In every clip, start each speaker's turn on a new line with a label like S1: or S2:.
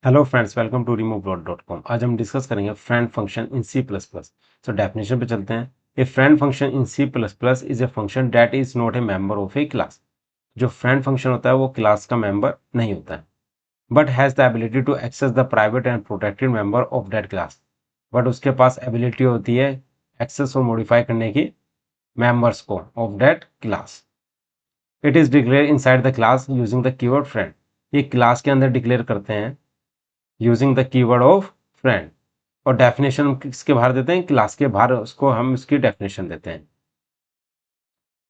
S1: Hello friends, welcome to removeplot.com। आज हम discuss करेंगे friend function in C plus plus. So definition पे चलते हैं। A friend function in C plus plus is a function that is not a member of a class. जो friend function होता है वो क्लास का मेंबर नहीं होता है, but has the ability to access the private and protected member of that class. But उसके पास एबिलिटी होती है एक्सेस और मॉडिफाई करने की मेंबर्स को of that class. It is declare inside the class using the keyword friend. ये class के अंदर डिक्लेयर करते हैं using the keyword of friend. और डेफिनेशन हम किसके बाहर देते हैं? क्लास के बाहर उसको हम इसकी डेफिनेशन देते हैं।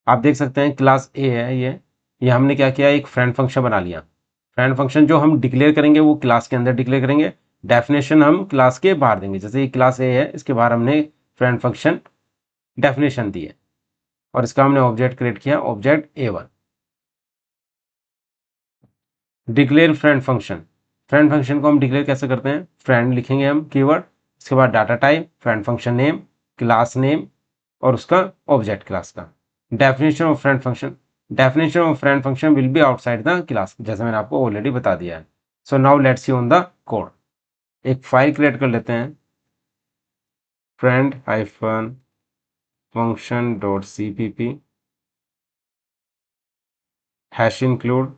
S1: आप देख सकते हैं क्लास ए है ये हमने क्या किया, एक फ्रेंड फंक्शन बना लिया। फ्रेंड फंक्शन जो हम डिक्लेयर करेंगे वो क्लास के अंदर डिक्लेयर करेंगे, डेफिनेशन हम क्लास के बाहर देंगे। जैसे ये क्लास ए है, इसके बाहर हमने फ्रेंड फंक्शन डेफिनेशन दी है और इसका हमने ऑब्जेक्ट क्रिएट किया, object A1। Declare friend function. Friend function को हम डिक्लेयर कैसे करते हैं? फ्रेंड लिखेंगे हम कीवर्ड, इसके बाद data type, friend function name, class name और उसका ऑब्जेक्ट क्लास का। Definition of friend function. Definition of friend function will be outside the class, जैसे मैंने आपको ऑलरेडी बता दिया है। So now let's see on the code. एक फाइल क्रिएट कर लेते हैं, friend hyphen function dot cpp hash include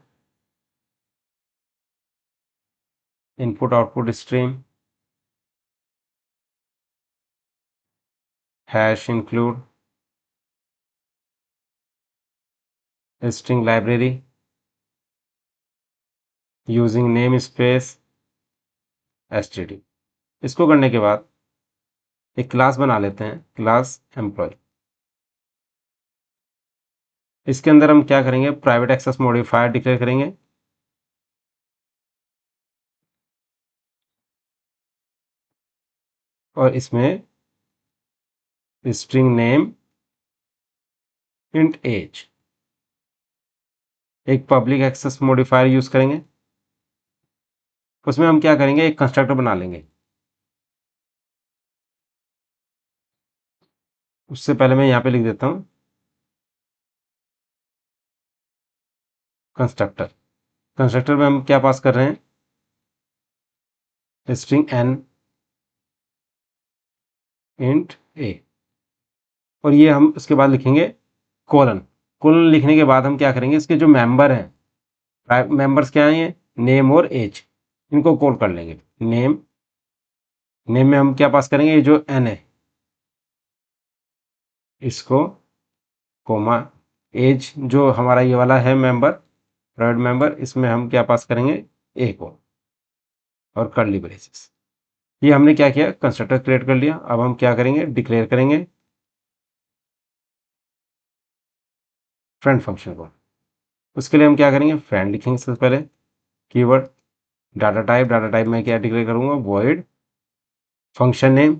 S1: input output stream hash include string library using name space std। इसको करने के बाद एक क्लास बना लेते हैं, क्लास एम्प्लॉय। इसके अंदर हम क्या करेंगे? प्राइवेट एक्सेस मॉडिफायर डिक्लेयर करेंगे, और इसमें स्ट्रिंग नेम इंट एज। एक पब्लिक एक्सेस मॉडिफायर यूज करेंगे, उसमें हम क्या करेंगे? एक कंस्ट्रक्टर बना लेंगे। उससे पहले मैं यहाँ पे लिख देता हूँ कंस्ट्रक्टर। कंस्ट्रक्टर में हम क्या पास कर रहे हैं? String n int a। और ये हम उसके बाद लिखेंगे कोलन। कोलन लिखने के बाद हम क्या करेंगे? इसके जो मेंबर हैं, मेंबर्स क्या हैं? ये नेम और एज, इनको कॉल कर लेंगे। नेम में हम क्या पास करेंगे? ये जो n है इसको, कोमा एज जो हमारा ये वाला है मेंबर, थर्ड मेंबर, इसमें हम क्या पास करेंगे? ए को, और कर्ली ब्रेसेस। ये हमने क्या किया? कंस्ट्रक्टर क्रिएट कर लिया। अब हम क्या करेंगे? डिक्लेयर करेंगे फ्रेंड फंक्शन को। उसके लिए हम क्या करेंगे? फ्रेंड लिखेंगे सबसे पहले, कीवर्ड डाटा टाइप में क्या डिक्लेयर करूंगा? Void function name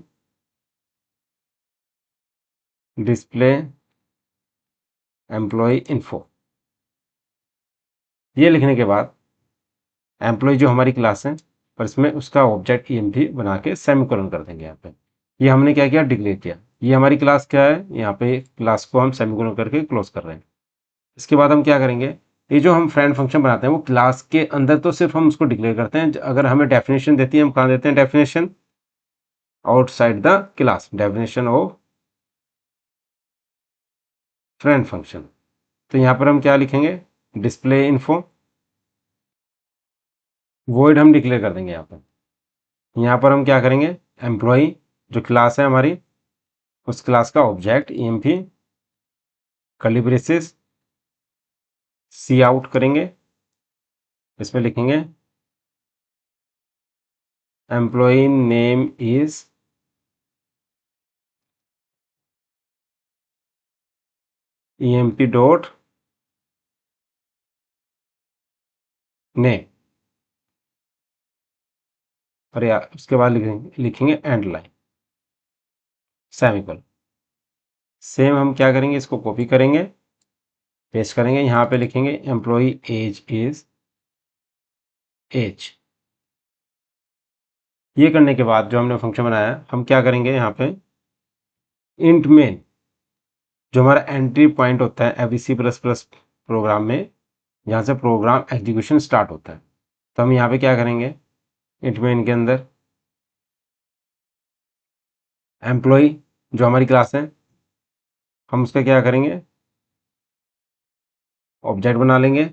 S1: display employ info. ये लिखने के बाद एम्प्लॉय जो हमारी क्लास है, पर इसमें उसका ऑब्जेक्ट EMP बना के सेमीकोलन कर देंगे। यहाँ पे ये हमने क्या किया? डिक्लेयर किया। ये हमारी क्लास क्या है? यहाँ पे क्लास को हम सेमीकोलन करके क्लोज कर रहे हैं। इसके बाद हम क्या करेंगे? ये जो हम फ्रेंड फंक्शन बनाते हैं वो क्लास के अंदर तो सिर्फ हम उसको डिक्लेयर करते हैं। अगर हमें डेफिनेशन देती है, हम कहाँ देते हैं definition? Outside the class. Definition of friend function. तो यहाँ पर हम क्या लिखेंगे? डिस्प्ले इन्फो, वॉइड हम डिक्लेयर कर देंगे। यहाँ पर हम क्या करेंगे? एम्प्लॉय जो क्लास है हमारी, उस क्लास का object EMP curly braces cout करेंगे। इसमें लिखेंगे employ name is EMP dot name, और या उसके बाद लिखेंगे एंड लाइन सेमीकोलन। सेम हम क्या करेंगे? इसको कॉपी करेंगे, पेस्ट करेंगे, यहाँ पे लिखेंगे एम्प्लॉय एज इज एज। ये करने के बाद जो हमने फंक्शन बनाया, हम क्या करेंगे? यहाँ पे इंट मेन जो हमारा एंट्री पॉइंट होता है एवरी C++ प्रोग्राम में, यहाँ से प्रोग्राम एग्जीक्यूशन स्टार्ट होता है। तो हम यहाँ पे क्या करेंगे? इंट मेन के अंदर एम्प्लॉय जो हमारी क्लास है, हम उसका क्या करेंगे, ऑब्जेक्ट बना लेंगे।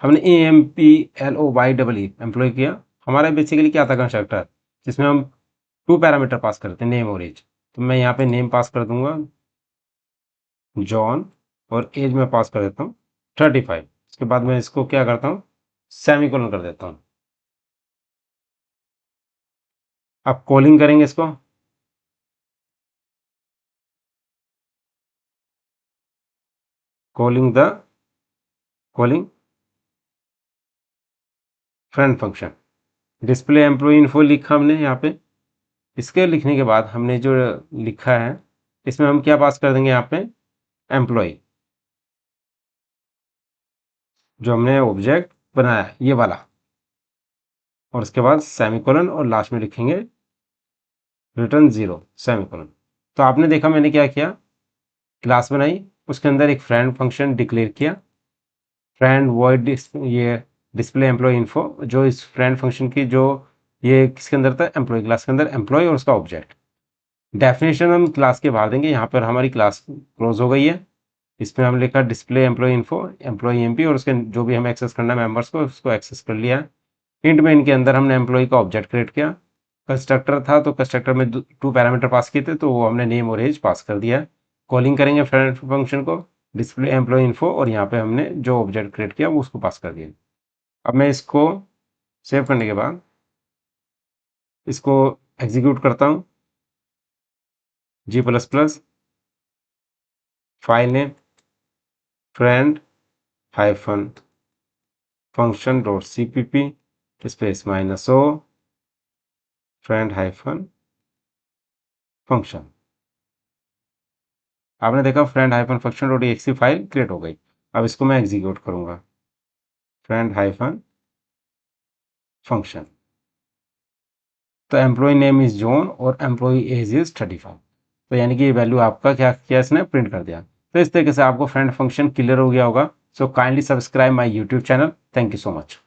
S1: हमने AMPLOY एम्प्लॉय किया। हमारा बेसिकली क्या था, कंस्ट्रक्टर, जिसमें हम 2 पैरामीटर पास करते हैं, नेम और एज। तो मैं यहाँ पे नेम पास कर दूंगा जॉन, और एज में पास कर देता हूँ 35। उसके बाद मैं इसको क्या करता हूँ, सेमीकोलन कर देता हूँ। अब कॉलिंग करेंगे इसको, calling friend function. Display employ info लिखा हमने यहाँ पे। इसके लिखने के बाद हमने जो लिखा है, इसमें हम क्या पास कर देंगे, यहाँ पे एम्प्लॉय, जो हमने ऑब्जेक्ट बनाया है ये वाला, और उसके बाद सेमीकोलन, और लास्ट में लिखेंगे रिटर्न 0 सेमीकोलन। तो आपने देखा मैंने क्या किया, क्लास बनाई, उसके अंदर एक फ्रेंड फंक्शन डिक्लेयर किया, फ्रेंड वॉइड ये डिस्प्ले एम्प्लॉय इन्फो, जो इस फ्रेंड फंक्शन की जो ये किसके अंदर था, एम्प्लॉय क्लास के अंदर, एम्प्लॉय और उसका ऑब्जेक्ट। डेफिनेशन हम क्लास के बाहर देंगे। यहाँ पर हमारी क्लास क्लोज हो गई है। इसमें हम लिखा display employ info, employ MP, और उसके जो भी हमें एक्सेस करना है मेंबर्स को, उसको एक्सेस कर लिया। इंट में इनके अंदर हमने एम्प्लॉय का ऑब्जेक्ट क्रिएट किया। कंस्ट्रक्टर था तो कंस्ट्रक्टर में 2 पैरामीटर पास किए थे, तो वो हमने नेम और एज पास कर दिया। कॉलिंग करेंगे फ्रेंड फंक्शन को, डिस्प्ले एम्प्लॉय इन्फो, और यहाँ पे हमने जो ऑब्जेक्ट क्रिएट किया वो उसको पास कर दिया। अब मैं इसको सेव करने के बाद इसको एग्जीक्यूट करता हूँ। G++ file name friend hyphen function dot CPP space -o friend hyphen function. आपने देखा friend hyphen function dot exe file create हो गई। अब इसको मैं एग्जीक्यूट करूंगा, फ्रेंड हाइफन फंक्शन। तो एम्प्लॉय नेम इज जॉन और एम्प्लॉय एज इज 35। तो यानी कि ये वैल्यू आपका क्या किया, इसने प्रिंट कर दिया। तो इस तरीके से आपको फ्रेंड फंक्शन क्लियर हो गया होगा। So kindly subscribe my YouTube channel. Thank you so much.